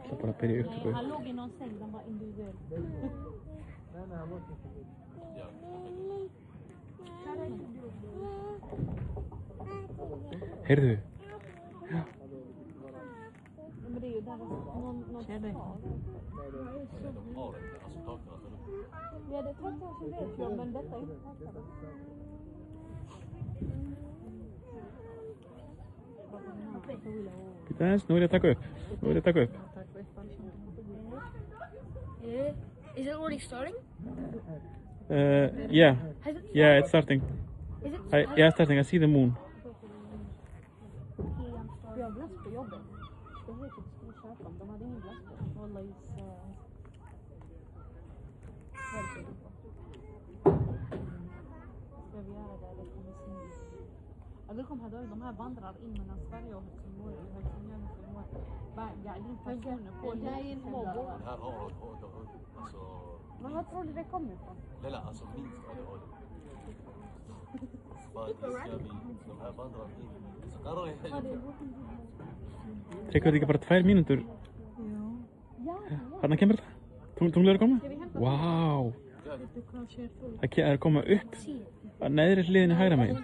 ætla bara að byrja upptöku. Han låg i någon säng, den var individuell. Heyrðu. Já. Men det är ju där någon Ser du? Ja, det tror jag som vet jag, men detta är inte tackade. Býta aðeins, nú er ég að taka upp. Is it already starting? Yeah, it's starting. Is it? Yeah, starting. I see the moon. Jag glass på jobbet. Det heter att skulle köpa dem. De hade ingen glass på. Hålla i så... Ska vi göra det eller kommer snus? Jag vill komma här, de här vandrar in mellan Sverige och Helsingborg. Helsingborg och Helsingborg. قاعدين personer på Det här är en mobb. Här har alltså... Men vad tror du det kommer ifrån? Nej, alltså minst ADHD. Vad ska vi... De här vandrar in. Så kan Tekur þetta ekki bara 2 mínútur? Þarna kemur þetta. Tunglið er að koma? Vá! Það er að koma upp að neðri hliðinni hægra megin.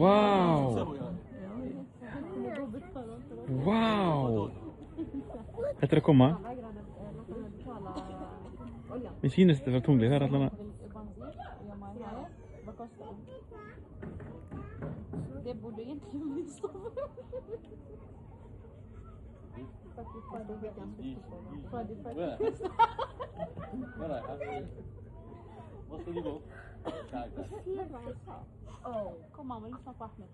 Vá! Vá! Þetta er að koma. Mér sýnist þetta að vera tunglið, það er allan að... Det borde egentligen bli så. Kom mamma, lyssna på Ahmed.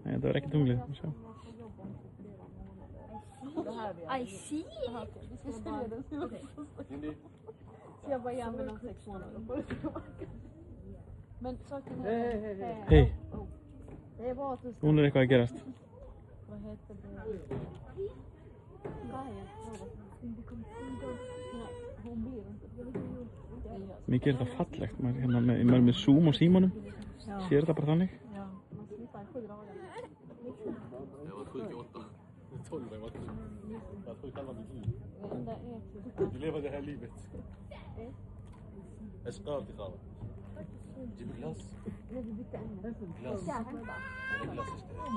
Nej, det var ekki tunglið. I see. Så jag bara ger mig någon 6 månader. Men saken är... Hej, Det är bra att du ska... núna er eitthvað að gerast. Vad heter det? Gaia. Hon blir inte. Mikið er þetta fallegt. Maður er með Zoom og símanum. Sér þetta bara þannig. Ja, man slipper 7 dagar. Jag var sjuk i 8. 12 var jag var sjuk. Jag var sjuk halva mitt liv. Det enda är... Du lever det här livet. Jag ska till Kara. جيب glass. Glass. Glass istället.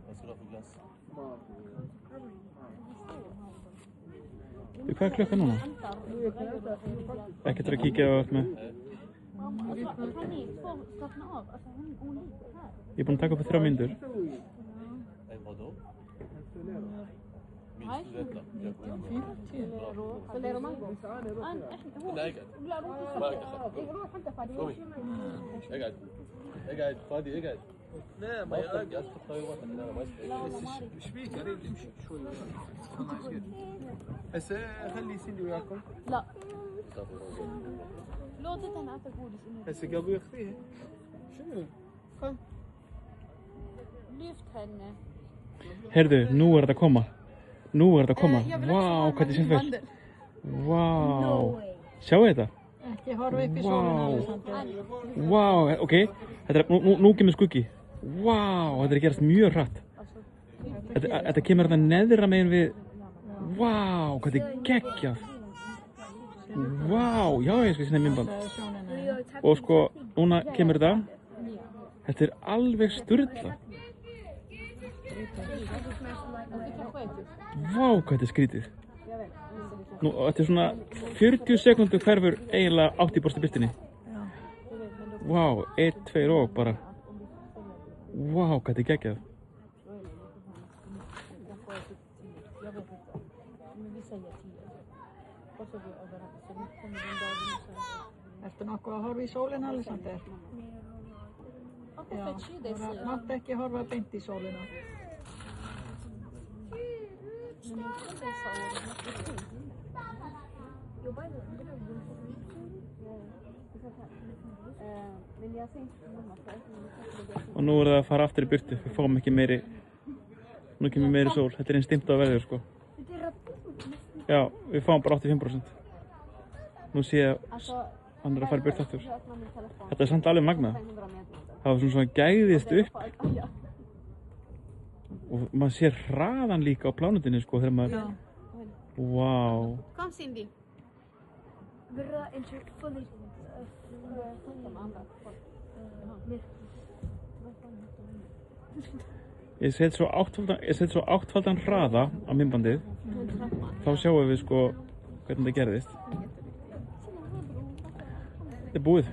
Vad ska du ha för glass? Hvað er klukkan núna? Ekkert að kíkja á allt með. Kan ni få slappna av? Alltså hon ligger här. Ég er búinn að taka upp í 3 mínútur. Vadå? Minns du detta? فليرو مانجو لا اقعد لا روح ما اقعد روح انت فادي قومي اقعد اقعد فادي اقعد لا ما يقعد انا ما اسمع ايش فيك قريب امشي شوي هسه خلي يسلي وياكم لا لودت انا اقول هسه قلبي يخفيها شنو خل lyft henne. Heyrðu, nú er þetta að koma. Vá, hvað þetta sé vel. Vá. Sjáu þetta? Ekki horfa upp í sólina Alexander. Vá, ok. Nú kemur skuggi. Vá, þetta er að gerast mjög hratt. Þetta kemur þarna neðra megin við. Vá, hvað þetta er geggjað. Vá, já ég skal sýna myndband. Og sko, núna kemur þetta. Þetta er alveg sturlað. Vá, hvað þetta er skrítið. Nú, þetta er svona 40 sekúndur hverfur eiginlega 80% birtinni. Vá, 1, 2 og bara. Vá, hvað þetta er geggjað. Ertu nokkuð að horfa í sólina Alexander? Já, það mátt ekki horfa beint í sólina. Og nú er það að fara aftur í burtu. Við fáum ekki meiri. Nú kemur meiri sól. Þetta er einn stimmt á veður sko. Já, við fáum bara 85%. Nú sé ég hann er að fara í burt aftur. Jag öppnar min telefon. Þetta er samt alveg magnað. 500 meter. Það var svona gæðist upp Ja. og maður sér hraðan líka á plánutinni sko þegar maður... Wow. Kom Cindy. Bra, inte fully. De andra. Ég set svo áttfaldan hraða á myndbandið. Þá sjáum við sko hvernig það gerðist. Þetta er búið.